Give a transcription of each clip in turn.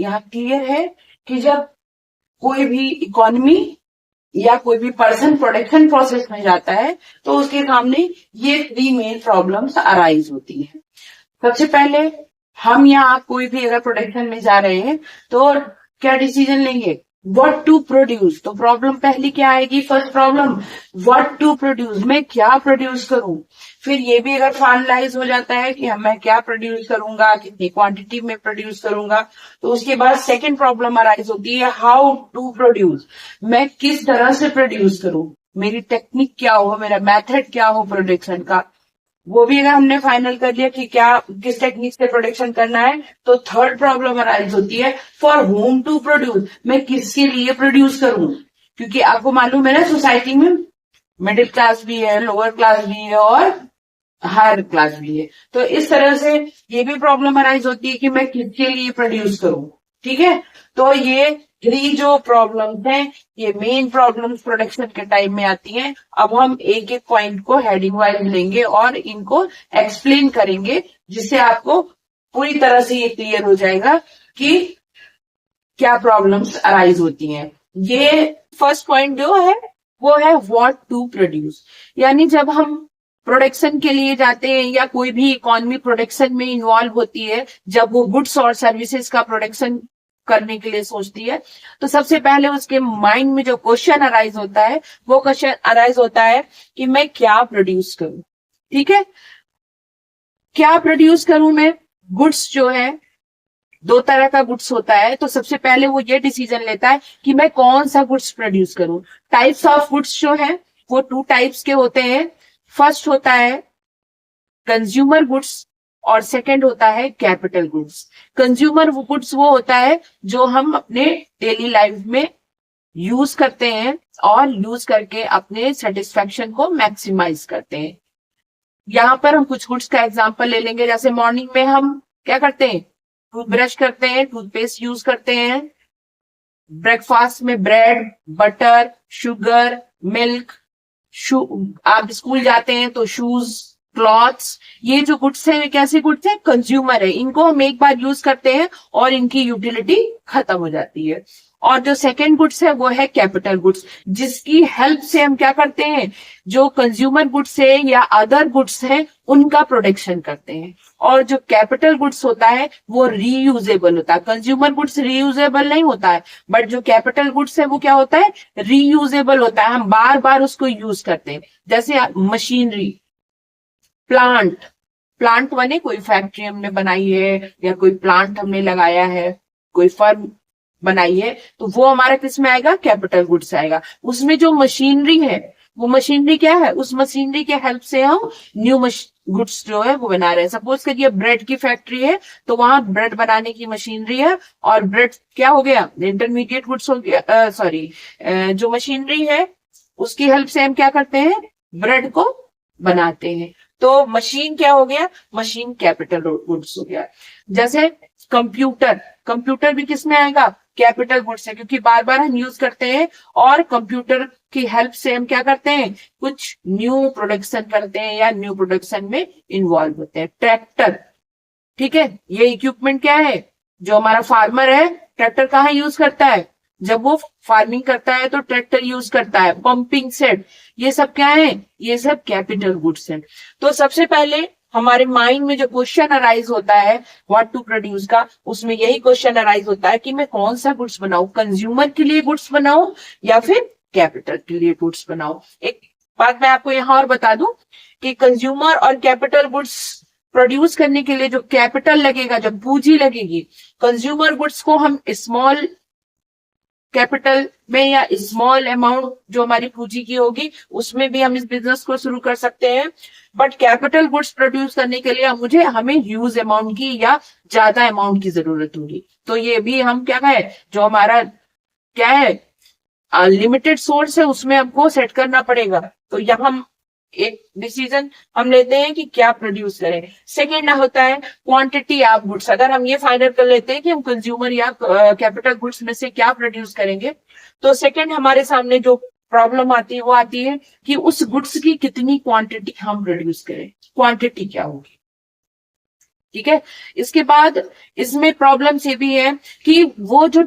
यहाँ क्लियर है कि जब कोई भी इकोनॉमी या कोई भी पर्सन प्रोडक्शन प्रोसेस में जाता है तो उसके सामने ये 3 मेन प्रॉब्लम्स अराइज होती हैं। सबसे पहले हम यहाँ कोई भी अगर प्रोडक्शन में जा रहे हैं तो क्या डिसीजन लेंगे, व्हाट टू प्रोड्यूस। तो प्रॉब्लम पहली क्या आएगी, first problem what to produce, मैं क्या प्रोड्यूस करूं। फिर ये भी अगर फाइनलाइज हो जाता है कि मैं क्या प्रोड्यूस करूंगा, कितनी क्वांटिटी में प्रोड्यूस करूंगा, तो उसके बाद सेकंड प्रॉब्लम अराइज होती है हाउ टू प्रोड्यूस, मैं किस तरह से प्रोड्यूस करूं, मेरी टेक्निक क्या हो, मेरा मेथड क्या हो प्रोडक्शन का। वो भी अगर हमने फाइनल कर लिया कि क्या किस टेक्निक से प्रोडक्शन करना है, तो थर्ड प्रॉब्लम अराइज होती है फॉर होम टू प्रोड्यूस, मैं किसके लिए प्रोड्यूस करूं। क्योंकि आपको मालूम है ना, सोसाइटी में मिडिल क्लास भी है, लोअर क्लास भी है और हायर क्लास भी है। तो इस तरह से ये भी प्रॉब्लम अराइज होती है कि मैं किसके लिए प्रोड्यूस करूं। ठीक है, तो ये 3 जो प्रॉब्लम्स हैं ये मेन प्रॉब्लम्स प्रोडक्शन के टाइम में आती हैं। अब हम एक एक पॉइंट को हेडिंग वाइज लेंगे और इनको एक्सप्लेन करेंगे, जिससे आपको पूरी तरह से ये क्लियर हो जाएगा कि क्या प्रॉब्लम्स अराइज होती हैं। ये फर्स्ट पॉइंट जो है वो है व्हाट टू प्रोड्यूस, यानी जब हम प्रोडक्शन के लिए जाते हैं या कोई भी इकोनॉमी प्रोडक्शन में इन्वॉल्व होती है, जब वो गुड्स और सर्विसेज का प्रोडक्शन करने के लिए सोचती है, तो सबसे पहले उसके माइंड में जो क्वेश्चन अराइज होता है वो क्वेश्चन अराइज होता है कि मैं क्या प्रोड्यूस करूं। ठीक है, क्या प्रोड्यूस करूं मैं। गुड्स जो है 2 तरह का गुड्स होता है, तो सबसे पहले वो ये डिसीजन लेता है कि मैं कौन सा गुड्स प्रोड्यूस करूं। टाइप्स ऑफ गुड्स जो है वो 2 टाइप्स के होते हैं। फर्स्ट होता है कंज्यूमर गुड्स और सेकंड होता है कैपिटल गुड्स। कंज्यूमर गुड्स वो होता है जो हम अपने डेली लाइफ में यूज करते हैं और यूज करके अपने सेटिस्फेक्शन को मैक्सिमाइज करते हैं। यहां पर हम कुछ गुड्स का एग्जांपल ले लेंगे, जैसे मॉर्निंग में हम क्या करते हैं, टूथब्रश करते हैं, टूथपेस्ट यूज करते हैं। ब्रेकफास्ट में ब्रेड, बटर, शुगर, मिल्क। आप स्कूल जाते हैं तो शूज, क्लॉथ्स। ये जो गुड्स है कैसे गुड्स है, कंज्यूमर है, इनको हम एक बार यूज करते हैं और इनकी यूटिलिटी खत्म हो जाती है। और जो सेकंड गुड्स है वो है कैपिटल गुड्स, जिसकी हेल्प से हम क्या करते हैं, जो कंज्यूमर गुड्स है या अदर गुड्स है उनका प्रोडक्शन करते हैं। और जो कैपिटल गुड्स होता है वो रीयूजेबल होता है। कंज्यूमर गुड्स रीयूजेबल नहीं होता है, बट जो कैपिटल गुड्स है वो क्या होता है, रीयूजेबल होता है, हम बार बार उसको यूज करते हैं। जैसे मशीनरी, प्लांट बने, कोई फैक्ट्री हमने बनाई है या कोई प्लांट हमने लगाया है, कोई फर्म बनाई है, तो वो हमारा किस में आएगा, कैपिटल गुड्स आएगा। उसमें जो मशीनरी है वो मशीनरी क्या है, उस मशीनरी के हेल्प से हम न्यू गुड्स जो है वो बना रहे हैं। सपोज करिए ब्रेड की फैक्ट्री है, तो वहां ब्रेड बनाने की मशीनरी है और ब्रेड क्या हो गया, इंटरमीडिएट गुड्स हो गया, सॉरी जो मशीनरी है उसकी हेल्प से हम क्या करते हैं, ब्रेड को बनाते हैं। तो मशीन क्या हो गया, मशीन कैपिटल गुड्स हो गया। जैसे कंप्यूटर भी किस में आएगा, कैपिटल गुड्स है, क्योंकि बार बार हम यूज करते हैं और कंप्यूटर की हेल्प से हम क्या करते हैं, कुछ न्यू प्रोडक्शन करते हैं या न्यू प्रोडक्शन में इन्वॉल्व होते हैं। ट्रैक्टर, ठीक है, ये इक्विपमेंट क्या है, जो हमारा फार्मर है ट्रैक्टर कहाँ यूज करता है, जब वो फार्मिंग करता है तो ट्रैक्टर यूज करता है। पंपिंग सेट, ये सब क्या है, ये सब कैपिटल गुड्स हैं। तो सबसे पहले हमारे माइंड में जो क्वेश्चन अराइज होता है व्हाट टू प्रोड्यूस का, उसमें यही क्वेश्चन अराइज होता है कि मैं कौन सा गुड्स बनाऊं, कंज्यूमर के लिए गुड्स बनाऊं या फिर कैपिटल के लिए गुड्स बनाऊं। एक बात मैं आपको यहां और बता दूं कि कंज्यूमर और कैपिटल गुड्स प्रोड्यूस करने के लिए जो कैपिटल लगेगा, जो पूंजी लगेगी, कंज्यूमर गुड्स को हम स्मॉल कैपिटल में या स्मॉल अमाउंट जो हमारी पूंजी की होगी उसमें भी हम इस बिजनेस को शुरू कर सकते हैं। बट कैपिटल गुड्स प्रोड्यूस करने के लिए हमें ह्यूज अमाउंट की या ज्यादा अमाउंट की जरूरत होगी। तो ये भी हम क्या है, जो हमारा क्या है लिमिटेड सोर्स है उसमें हमको सेट करना पड़ेगा। तो यहाँ हम एक डिसीजन हम लेते हैं कि क्या प्रोड्यूस करें। सेकेंड होता है क्वांटिटी ऑफ गुड्स। अगर हम ये फाइनल कर लेते हैं कि हम कंज्यूमर या कैपिटल गुड्स में से क्या प्रोड्यूस करेंगे, तो सेकेंड हमारे सामने जो प्रॉब्लम आती है वो आती है कि उस गुड्स की कितनी क्वांटिटी हम प्रोड्यूस करें। क्वांटिटी क्या होगी, ठीक है। इसके बाद इसमें प्रॉब्लम्स ये भी है कि वो जो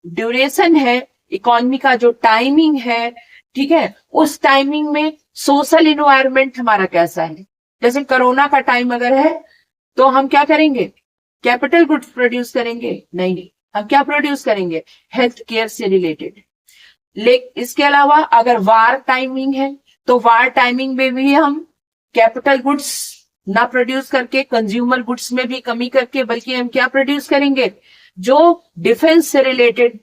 ड्यूरेशन है इकोनॉमी का, जो टाइमिंग है, ठीक है, उस टाइमिंग में सोशल इन्वायरमेंट हमारा कैसा है। जैसे कोरोना का टाइम अगर है तो हम क्या करेंगे, कैपिटल गुड्स प्रोड्यूस करेंगे? नहीं, हम क्या प्रोड्यूस करेंगे, हेल्थ केयर से रिलेटेड। लेकिन इसके अलावा अगर वार टाइमिंग है तो वार टाइमिंग में भी हम कैपिटल गुड्स ना प्रोड्यूस करके कंज्यूमर गुड्स में भी कमी करके, बल्कि हम क्या प्रोड्यूस करेंगे, जो डिफेंस से रिलेटेड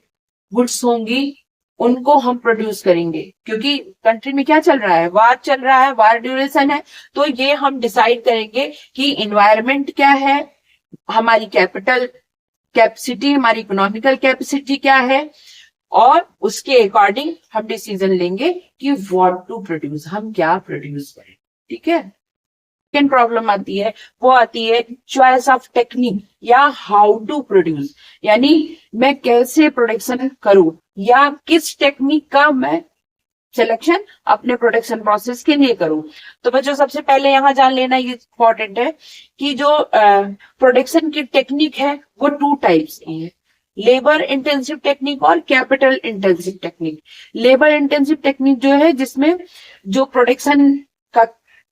गुड्स होंगी उनको हम प्रोड्यूस करेंगे। क्योंकि कंट्री में क्या चल रहा है, वार चल रहा है, वार ड्यूरेशन है, तो ये हम डिसाइड करेंगे कि इन्वायरमेंट क्या है, हमारी कैपिटल कैपेसिटी, हमारी इकोनॉमिकल कैपेसिटी क्या है, और उसके अकॉर्डिंग हम डिसीजन लेंगे कि व्हाट टू प्रोड्यूस, हम क्या प्रोड्यूस करें। ठीक है। सेकेंड प्रॉब्लम आती है, वो आती है चॉइस ऑफ टेक्निक या हाउ टू प्रोड्यूस, यानी मैं कैसे प्रोडक्शन करूं या किस टेक्निक का मैं सिलेक्शन अपने प्रोडक्शन प्रोसेस के लिए करूं। तो बच्चों सबसे पहले यहां जान लेना ये इंपॉर्टेंट है कि जो प्रोडक्शन की टेक्निक है वो 2 टाइप्स की है, लेबर इंटेंसिव टेक्निक और capital intensive technique. Labour intensive technique जो है जिसमें जो प्रोडक्शन का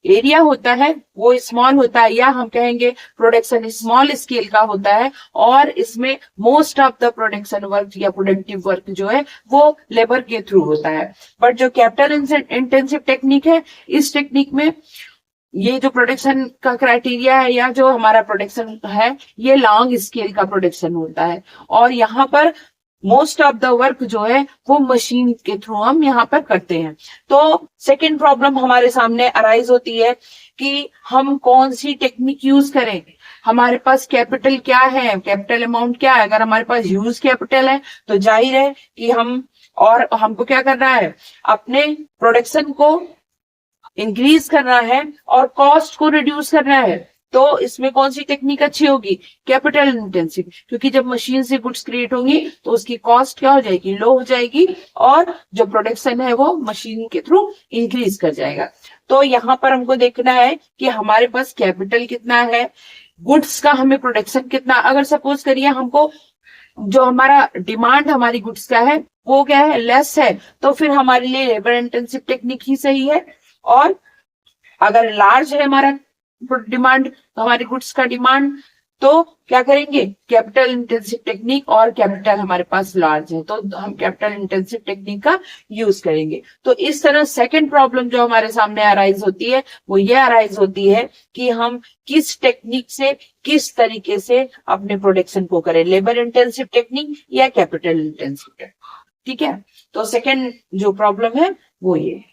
एरिया होता है वो स्मॉल होता है, या हम कहेंगे प्रोडक्शन स्मॉल स्केल का होता है, और इसमें most of the production work या प्रोडक्टिव वर्क जो है वो लेबर के थ्रू होता है। बट जो कैपिटल इंटेंसिव टेक्निक है, इस टेक्निक में ये जो प्रोडक्शन का क्राइटेरिया है या जो हमारा प्रोडक्शन है ये लॉन्ग स्केल का प्रोडक्शन होता है, और यहाँ पर मोस्ट ऑफ द वर्क जो है वो मशीन के थ्रू हम यहाँ पर करते हैं। तो सेकेंड प्रॉब्लम हमारे सामने अराइज होती है कि हम कौन सी टेक्निक यूज करें, हमारे पास कैपिटल क्या है, कैपिटल अमाउंट क्या है। अगर हमारे पास ह्यूज कैपिटल है तो जाहिर है कि हमको क्या करना है, अपने प्रोडक्शन को इंक्रीज करना है और कॉस्ट को रिड्यूस करना है। तो इसमें कौन सी टेक्निक अच्छी होगी, कैपिटल इंटेंसिव, क्योंकि जब मशीन से गुड्स क्रिएट होंगी तो उसकी कॉस्ट क्या हो जाएगी, लो हो जाएगी, और जो प्रोडक्शन है वो मशीन के थ्रू इंक्रीज कर जाएगा। तो यहाँ पर हमको देखना है कि हमारे पास कैपिटल कितना है, गुड्स का हमें प्रोडक्शन कितना। अगर सपोज करिए हमको जो हमारा डिमांड हमारी गुड्स का है वो क्या है, लेस है, तो फिर हमारे लिए लेबर इंटेंसिव टेक्निक ही सही है। और अगर लार्ज है हमारा डिमांड, हमारे गुड्स का डिमांड, तो क्या करेंगे, कैपिटल इंटेंसिव टेक्निक, और कैपिटल हमारे पास लार्ज है तो हम कैपिटल इंटेंसिव टेक्निक का यूज करेंगे। तो इस तरह सेकंड प्रॉब्लम जो हमारे सामने अराइज होती है वो ये अराइज होती है कि हम किस टेक्निक से किस तरीके से अपने प्रोडक्शन को करें, लेबर इंटेंसिव टेक्निक या कैपिटल इंटेंसिव टेक्निक। ठीक है। तो सेकंड जो प्रॉब्लम है वो ये है।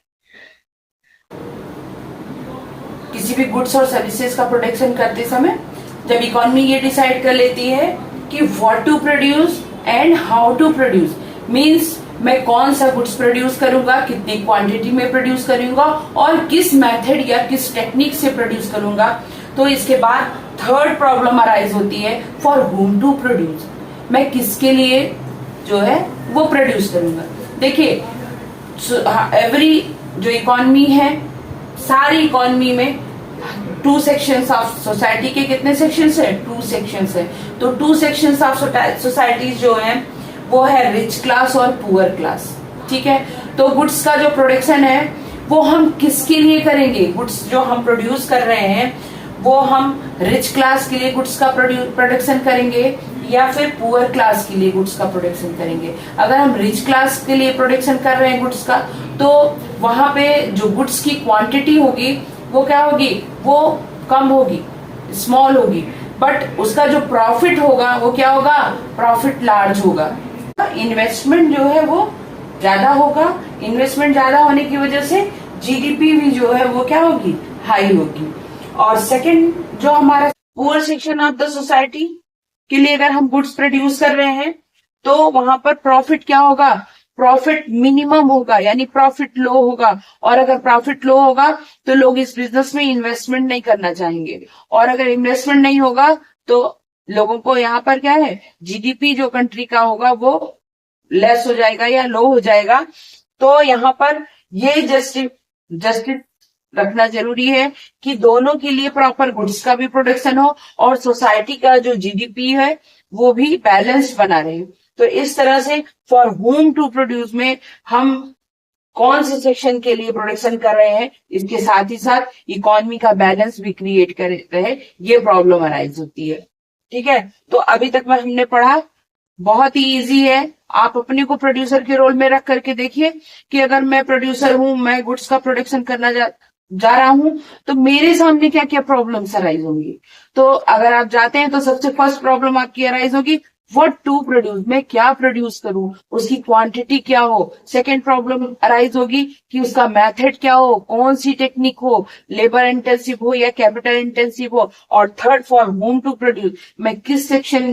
किसी भी गुड्स और सर्विसेज का प्रोडक्शन करते समय जब इकोनॉमी ये डिसाइड कर लेती है कि what to produce and how to produce, means मैं कौन सा गुड्स प्रोड्यूस करूंगा, कितनी क्वांटिटी में प्रोड्यूस करूंगा और किस मेथड या किस टेक्निक से प्रोड्यूस करूंगा। तो इसके बाद थर्ड प्रॉब्लम अराइज होती है, फॉर हुम टू प्रोड्यूस, मैं किसके लिए जो है वो प्रोड्यूस करूंगा। देखिए एवरी जो इकोनॉमी है, सारी इकोनॉमी में 2 सेक्शंस ऑफ सोसाइटी के कितने सेक्शंस है, 2 सेक्शंस है। तो 2 सेक्शंस ऑफ सोसाइटीज जो है वो है रिच क्लास और पुअर क्लास। ठीक है। तो गुड्स का जो प्रोडक्शन है वो हम किसके लिए करेंगे, गुड्स जो हम प्रोड्यूस कर रहे हैं वो हम रिच क्लास के लिए गुड्स का प्रोडक्शन करेंगे या फिर पुअर क्लास के लिए गुड्स का प्रोडक्शन करेंगे। अगर हम रिच क्लास के लिए प्रोडक्शन कर रहे हैं गुड्स का, तो वहां पे जो गुड्स की क्वांटिटी होगी वो क्या होगी, वो कम होगी, स्मॉल होगी, बट उसका जो प्रॉफिट होगा वो क्या होगा, प्रॉफिट लार्ज होगा। इन्वेस्टमेंट जो है वो ज्यादा होगा, इन्वेस्टमेंट ज्यादा होने की वजह से जीडीपी भी जो है वो क्या होगी, हाई होगी। और सेकंड जो हमारा poor section of the society के लिए अगर हम गुड्स प्रोड्यूस कर रहे हैं तो वहां पर प्रॉफिट क्या होगा, प्रॉफिट मिनिमम होगा, यानी प्रॉफिट लो होगा। और अगर प्रॉफिट लो होगा तो लोग इस बिजनेस में इन्वेस्टमेंट नहीं करना चाहेंगे, और अगर इन्वेस्टमेंट नहीं होगा तो लोगों को यहाँ पर क्या है, जीडीपी जो कंट्री का होगा वो लेस हो जाएगा या लो हो जाएगा। तो यहाँ पर ये जस्टिस रखना जरूरी है कि दोनों के लिए प्रॉपर गुड्स का भी प्रोडक्शन हो और सोसाइटी का जो जीडीपी है वो भी बैलेंस्ड बना रहे। तो इस तरह से फॉर होम टू प्रोड्यूस में हम कौन से सेक्शन के लिए प्रोडक्शन कर रहे हैं, इसके साथ ही साथ इकोनॉमी का बैलेंस भी क्रिएट कर रहे, ये प्रॉब्लम अराइज होती है। ठीक है, तो अभी तक में हमने पढ़ा, बहुत ही इजी है। आप अपने को प्रोड्यूसर के रोल में रख करके देखिए कि अगर मैं प्रोड्यूसर हूं, मैं गुड्स का प्रोडक्शन करना जा रहा हूं, तो मेरे सामने क्या क्या प्रॉब्लम्स अराइज होंगी। तो अगर आप जाते हैं तो सबसे फर्स्ट प्रॉब्लम आपकी अराइज होगी व्हाट टू प्रोड्यूस, मैं क्या प्रोड्यूस करूं, उसकी क्वांटिटी क्या हो। सेकंड प्रॉब्लम अराइज होगी कि उसका मेथड क्या हो, कौन सी टेक्निक हो, लेबर इंटेंसिव हो या कैपिटल इंटेंसिव हो। और third for whom to produce, मैं किस सेक्शन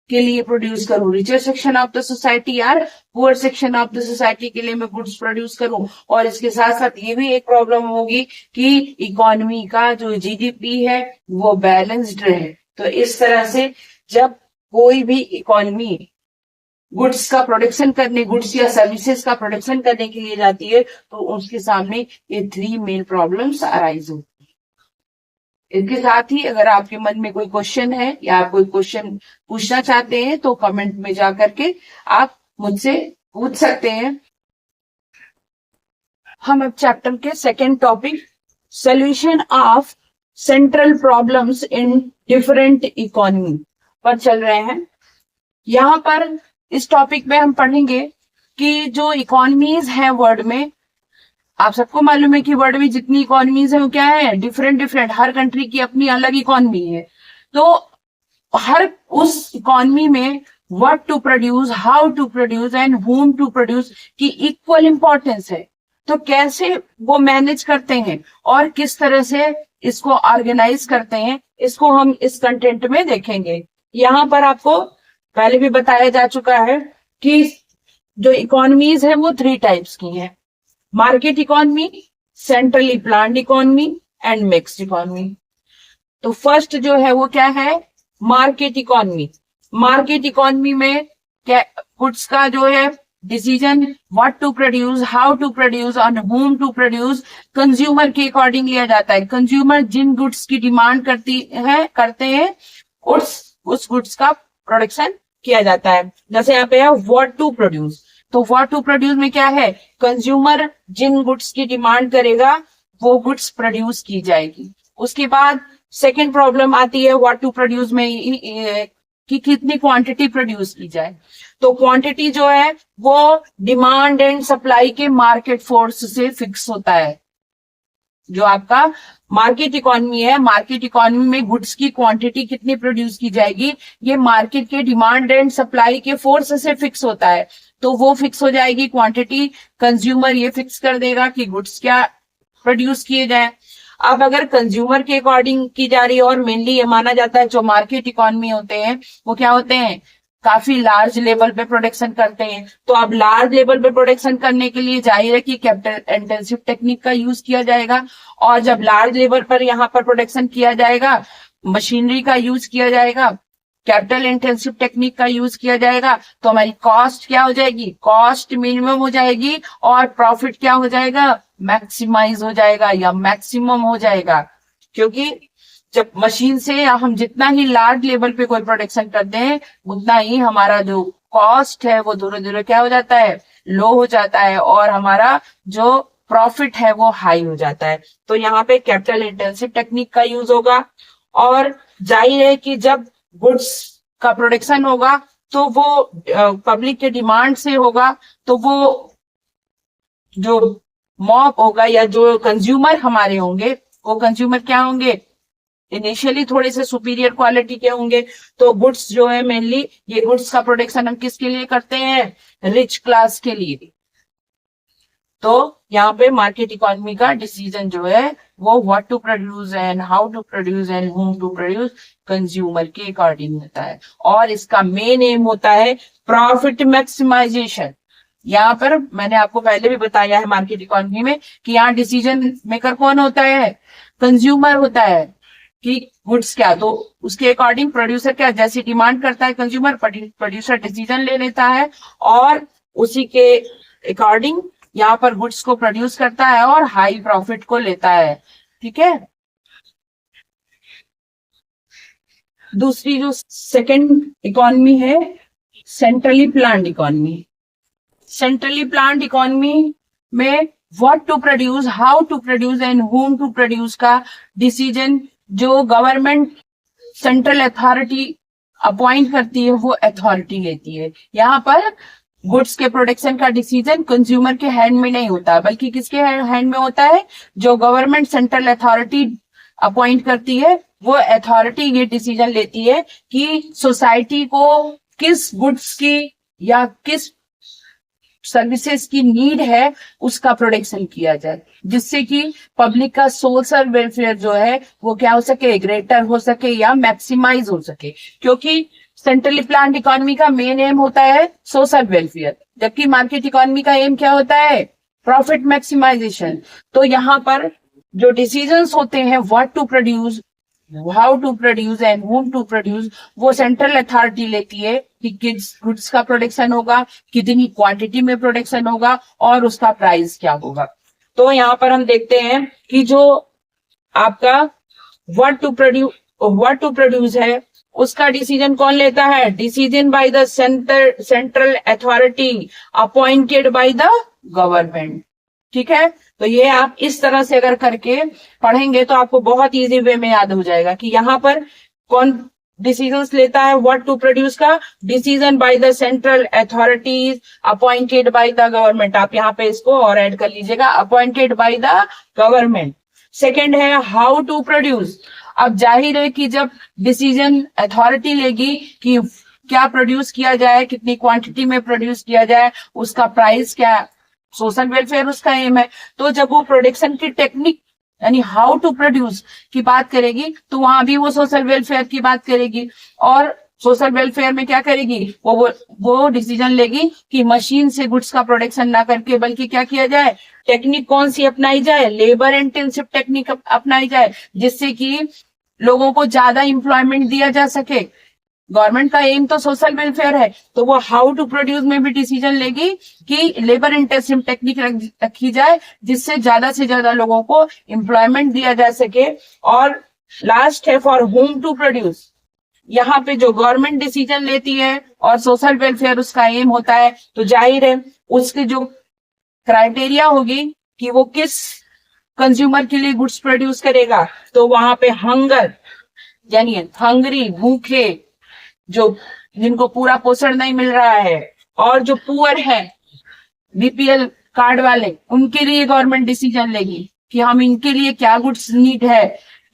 के लिए प्रोड्यूस करूं, richer section of the society या poor section of the society के लिए मैं गुड्स प्रोड्यूस करूं। और इसके साथ साथ ये भी एक प्रॉब्लम होगी कि इकोनॉमी का जो जीडीपी है वो बैलेंस्ड रहे। तो इस तरह से जब कोई भी इकोनॉमी गुड्स का प्रोडक्शन करने, गुड्स या सर्विसेज का प्रोडक्शन करने के लिए जाती है, तो उसके सामने ये 3 मेन प्रॉब्लम्स अराइज होती है। इसके साथ ही अगर आपके मन में कोई क्वेश्चन है या आप कोई क्वेश्चन पूछना चाहते हैं तो कमेंट में जा करके आप मुझसे पूछ सकते हैं। हम अब चैप्टर के second topic solution of central problems in different economy पर चल रहे हैं। यहाँ पर इस टॉपिक में हम पढ़ेंगे कि जो इकोनॉमीज हैं वर्ल्ड में, आप सबको मालूम है कि वर्ल्ड में जितनी इकोनॉमीज है वो क्या है, डिफरेंट, हर कंट्री की अपनी अलग इकोनॉमी है। तो हर उस इकोनॉमी में what to produce, how to produce and whom to produce की इक्वल इंपॉर्टेंस है। तो कैसे वो मैनेज करते हैं और किस तरह से इसको ऑर्गेनाइज करते हैं, इसको हम इस कंटेंट में देखेंगे। यहाँ पर आपको पहले भी बताया जा चुका है कि जो इकोनॉमीज है वो 3 टाइप्स की है, market economy, centrally planned economy and mixed economy. तो फर्स्ट जो है वो क्या है, मार्केट इकोनॉमी। मार्केट इकोनॉमी में क्या गुड्स का जो है decision what to produce, how to produce और होम टू प्रोड्यूस कंज्यूमर के अकॉर्डिंग लिया जाता है। कंज्यूमर जिन गुड्स की डिमांड करते हैं उस गुड्स का प्रोडक्शन किया जाता है। जैसे यहाँ पे है व्हाट टू प्रोड्यूस, तो व्हाट टू प्रोड्यूस में क्या है, कंज्यूमर जिन गुड्स की डिमांड करेगा वो गुड्स प्रोड्यूस की जाएगी। उसके बाद सेकंड प्रॉब्लम आती है व्हाट टू प्रोड्यूस में कि कितनी क्वांटिटी प्रोड्यूस की जाए। तो क्वांटिटी जो है वो डिमांड एंड सप्लाई के मार्केट फोर्स से फिक्स होता है। जो आपका मार्केट इकोनॉमी है, मार्केट इकोनॉमी में गुड्स की क्वांटिटी कितनी प्रोड्यूस की जाएगी ये मार्केट के डिमांड एंड सप्लाई के फोर्स से फिक्स होता है। तो वो फिक्स हो जाएगी क्वांटिटी, कंज्यूमर ये फिक्स कर देगा कि गुड्स क्या प्रोड्यूस किए जाए। अब अगर कंज्यूमर के अकॉर्डिंग की जा रही है, और मेनली ये माना जाता है जो मार्केट इकोनॉमी होते हैं वो क्या होते हैं, काफी लार्ज लेवल पे प्रोडक्शन करते हैं। तो अब लार्ज लेवल पे प्रोडक्शन करने के लिए जाहिर है कि कैपिटल इंटेंसिव टेक्निक का यूज किया जाएगा। और जब लार्ज लेवल पर यहाँ पर प्रोडक्शन किया जाएगा, मशीनरी का यूज किया जाएगा, कैपिटल इंटेंसिव टेक्निक का यूज किया जाएगा, तो हमारी कॉस्ट क्या हो जाएगी, कॉस्ट मिनिमम हो जाएगी और प्रॉफिट क्या हो जाएगा, मैक्सिमाइज हो जाएगा या मैक्सिमम हो जाएगा। क्योंकि जब मशीन से हम जितना ही लार्ज लेवल पे कोई प्रोडक्शन करते हैं उतना ही हमारा जो कॉस्ट है वो धीरे धीरे क्या हो जाता है, लो हो जाता है और हमारा जो प्रॉफिट है वो हाई हो जाता है। तो यहाँ पे कैपिटल इंटेंसिव टेक्निक का यूज होगा। और जाहिर है कि जब गुड्स का प्रोडक्शन होगा तो वो पब्लिक के डिमांड से होगा, तो वो जो मॉब होगा या जो कंज्यूमर हमारे होंगे वो कंज्यूमर क्या होंगे, इनिशियली थोड़े से सुपीरियर क्वालिटी के होंगे। तो गुड्स जो है मेनली ये गुड्स का प्रोडक्शन हम किसके लिए करते हैं, रिच क्लास के लिए। तो यहाँ पे मार्केट इकोनॉमी का डिसीजन जो है वो what to produce and how to produce and whom to produce consumer के अकॉर्डिंग होता है। और इसका मेन एम होता है प्रॉफिट मैक्सिमाइजेशन। यहाँ पर मैंने आपको पहले भी बताया है मार्केट इकोनॉमी में कि यहाँ डिसीजन मेकर कौन होता है, कंज्यूमर होता है कि गुड्स क्या, तो उसके अकॉर्डिंग प्रोड्यूसर क्या जैसी डिमांड करता है कंज्यूमर, प्रोड्यूसर डिसीजन ले लेता है और उसी के अकॉर्डिंग यहाँ पर गुड्स को प्रोड्यूस करता है और हाई प्रॉफिट को लेता है। ठीक है। दूसरी जो सेकंड इकोनॉमी है, centrally planned economy. Centrally planned economy में what to produce, how to produce and whom to produce का डिसीजन जो गवर्नमेंट सेंट्रल अथॉरिटी अपॉइंट करती है वो अथॉरिटी लेती है। यहाँ पर गुड्स के प्रोडक्शन का डिसीजन कंज्यूमर के हैंड में नहीं होता, बल्कि किसके हैंड में होता है, जो गवर्नमेंट सेंट्रल अथॉरिटी अपॉइंट करती है वो अथॉरिटी ये डिसीजन लेती है कि सोसाइटी को किस गुड्स की या किस सर्विसेज की नीड है उसका प्रोडक्शन किया जाए, जिससे कि पब्लिक का सोशल वेलफेयर जो है वो क्या हो सके, ग्रेटर हो सके या मैक्सिमाइज हो सके। क्योंकि सेंट्रली प्लान्ड इकोनॉमी का मेन एम होता है सोशल वेलफेयर, जबकि मार्केट इकोनॉमी का एम क्या होता है, प्रॉफिट मैक्सिमाइजेशन। तो यहाँ पर जो डिसीजंस होते हैं what to produce, how to produce and whom to produce, वो सेंट्रल अथॉरिटी लेती है कि किस गुड्स का प्रोडक्शन होगा, कितनी क्वांटिटी में प्रोडक्शन होगा और उसका प्राइस क्या होगा। तो यहाँ पर हम देखते हैं कि जो आपका व्हाट टू प्रोड्यूस है उसका डिसीजन कौन लेता है, decision by the central authority appointed by the government. ठीक है। तो ये आप इस तरह से अगर करके पढ़ेंगे तो आपको बहुत इजी वे में याद हो जाएगा कि यहाँ पर कौन डिसीजंस लेता है व्हाट टू प्रोड्यूस का, decision by the central authorities appointed by the government. आप यहाँ पे इसको और ऐड कर लीजिएगा, appointed by the government. Second है हाउ टू प्रोड्यूस। अब जाहिर है कि जब डिसीजन अथॉरिटी लेगी कि क्या प्रोड्यूस किया जाए, कितनी क्वांटिटी में प्रोड्यूस किया जाए, उसका प्राइस क्या, सोशल वेलफेयर उसका एम है। तो जब वो प्रोडक्शन की टेक्निक यानी हाउ टू प्रोड्यूस की बात करेगी तो वहां भी वो सोशल वेलफेयर की बात करेगी, और सोशल वेलफेयर में क्या करेगी, वो डिसीजन लेगी कि मशीन से गुड्स का प्रोडक्शन ना करके बल्कि क्या किया जाए, टेक्निक कौन सी अपनाई जाए, लेबर इंटेंसिव टेक्निक अपनाई जाए, जिससे कि लोगों को ज्यादा इंप्लॉयमेंट दिया जा सके। गवर्नमेंट का एम तो सोशल वेलफेयर है, तो वो हाउ टू प्रोड्यूस में भी डिसीजन लेगी कि लेबर इंटेंसिव टेक्निक रखी जाए जिससे ज्यादा से ज्यादा लोगों को एम्प्लॉयमेंट दिया जा सके। और लास्ट है फॉर होम टू प्रोड्यूस। यहाँ पे जो गवर्नमेंट डिसीजन लेती है और सोशल वेलफेयर उसका एम होता है, तो जाहिर है उसके जो क्राइटेरिया होगी कि वो किस कंज्यूमर के लिए गुड्स प्रोड्यूस करेगा, तो वहां पे हंगर यानी हंगरी, भूखे, जो जिनको पूरा पोषण नहीं मिल रहा है, और जो पुअर है, बीपीएल कार्ड वाले, उनके लिए गवर्नमेंट डिसीजन लेगी कि हम इनके लिए क्या गुड्स नीड है,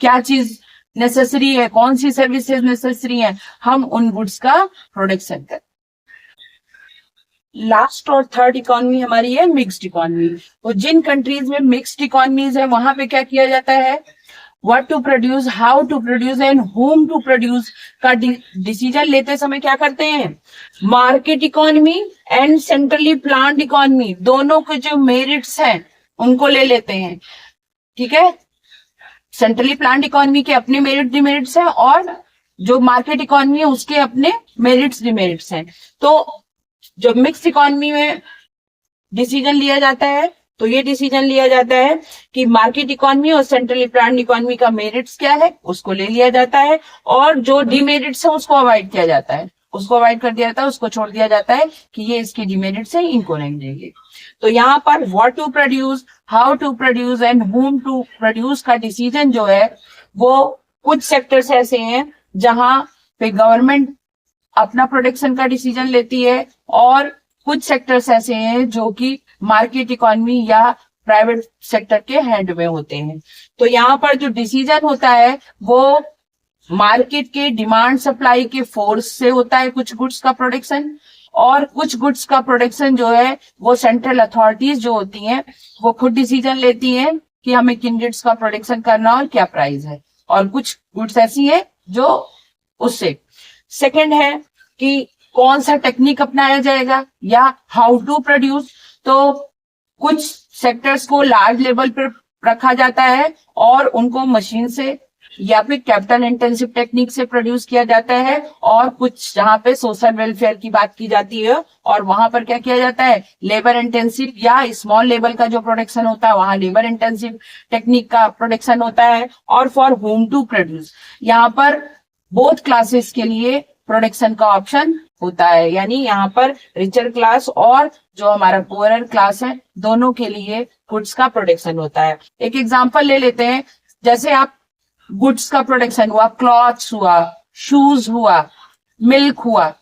क्या चीज नेसेसरी है, कौन सी सर्विसेज नेसेसरी है, हम उन गुड्स का प्रोडक्शन करें। लास्ट और थर्ड इकोनॉमी हमारी है मिक्स्ड इकोनॉमी। तो जिन कंट्रीज में मिक्स्ड इकोनॉमीज है वहां पे क्या किया जाता है, what to produce, how to produce and whom to produce का डिसीजन लेते समय क्या करते हैं, market economy and centrally planned economy दोनों के जो मेरिट्स हैं उनको ले लेते हैं। ठीक है। सेंट्रली प्लान्ड इकोनॉमी के अपने मेरिट डिमेरिट्स हैं और जो मार्केट इकोनॉमी है उसके अपने मेरिट्स डिमेरिट्स हैं। तो जब मिक्स इकोनॉमी में डिसीजन लिया जाता है तो ये डिसीजन लिया जाता है कि मार्केट इकोनॉमी और सेंट्रली प्लान्ड इकोनॉमी का मेरिट्स क्या है उसको ले लिया जाता है, और जो डिमेरिट्स है उसको अवॉइड किया जाता है, उसको अवॉइड कर दिया जाता है, उसको छोड़ दिया जाता है कि ये इसके डिमेरिट्स है, इनको नहीं देंगे। तो यहाँ पर what to produce, how to produce and whom to produce का डिसीजन जो है वो कुछ सेक्टर्स ऐसे हैं जहां पे गवर्नमेंट अपना प्रोडक्शन का डिसीजन लेती है, और कुछ सेक्टर्स ऐसे हैं जो कि मार्केट इकोनॉमी या प्राइवेट सेक्टर के हैंड में होते हैं। तो यहाँ पर जो डिसीजन होता है वो मार्केट के डिमांड सप्लाई के फोर्स से होता है कुछ गुड्स का प्रोडक्शन, और कुछ गुड्स का प्रोडक्शन जो है वो सेंट्रल अथॉरिटीज जो होती हैं वो खुद डिसीजन लेती हैं कि हमें किन गुड्स का प्रोडक्शन करना और क्या प्राइस है, और कुछ गुड्स ऐसी है जो उससे। सेकेंड है कि कौन सा टेक्निक अपनाया जाएगा या हाउ टू प्रोड्यूस। तो कुछ सेक्टर्स को लार्ज लेवल पर रखा जाता है और उनको मशीन से या फिर कैपिटल इंटेंसिव टेक्निक से प्रोड्यूस किया जाता है, और कुछ जहां पे सोशल वेलफेयर की बात की जाती है और वहां पर क्या किया जाता है, लेबर इंटेंसिव या स्मॉल लेवल का जो प्रोडक्शन होता है वहां लेबर इंटेंसिव टेक्निक का प्रोडक्शन होता है। और फॉर होम टू प्रोड्यूस, यहाँ पर बोथ क्लासेस के लिए प्रोडक्शन का ऑप्शन होता है, यानी यहाँ पर रिचर क्लास और जो हमारा पुअरर क्लास है दोनों के लिए गुड्स का प्रोडक्शन होता है। एक एग्जांपल ले लेते हैं, जैसे आप गुड्स का प्रोडक्शन हुआ, क्लॉथ्स हुआ, शूज हुआ, मिल्क हुआ,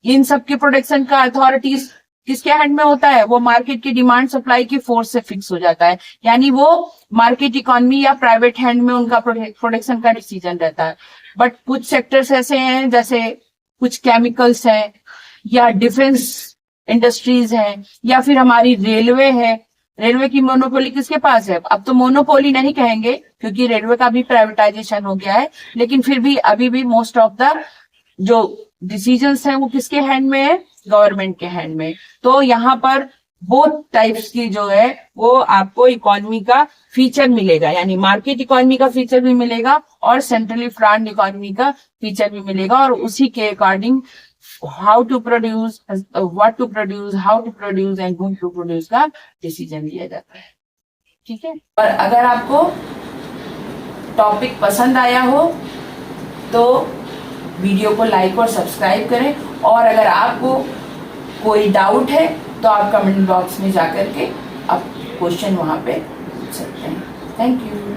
इन सब के प्रोडक्शन का अथॉरिटीज किसके हैंड में होता है, वो मार्केट की डिमांड सप्लाई की फोर्स से फिक्स हो जाता है, यानी वो मार्केट इकोनॉमी या प्राइवेट हैंड में उनका प्रोडक्शन का डिसीजन रहता है। बट कुछ सेक्टर्स ऐसे हैं, जैसे कुछ केमिकल्स हैं या डिफेंस इंडस्ट्रीज हैं या फिर हमारी रेलवे है। रेलवे की मोनोपोली किसके पास है, अब तो मोनोपोली नहीं कहेंगे क्योंकि रेलवे का भी प्राइवेटाइजेशन हो गया है, लेकिन फिर भी अभी भी मोस्ट ऑफ द जो डिसीजंस हैं वो किसके हैंड में है, गवर्नमेंट के हैंड में। तो यहाँ पर बोथ टाइप्स की जो है वो आपको इकोनॉमी का फीचर मिलेगा, यानी मार्केट इकोनॉमी का फीचर भी मिलेगा और सेंट्रली प्लान्ड इकोनॉमी का फीचर भी मिलेगा, और उसी के according how to produce, what to produce, how to produce and whom to produce का डिसीजन लिया जाता है। ठीक है, और अगर आपको टॉपिक पसंद आया हो तो वीडियो को लाइक और सब्सक्राइब करें, और अगर आपको कोई डाउट है तो आप कमेंट बॉक्स में जाकर के आप क्वेश्चन वहां पे पूछ सकते हैं। Thank you.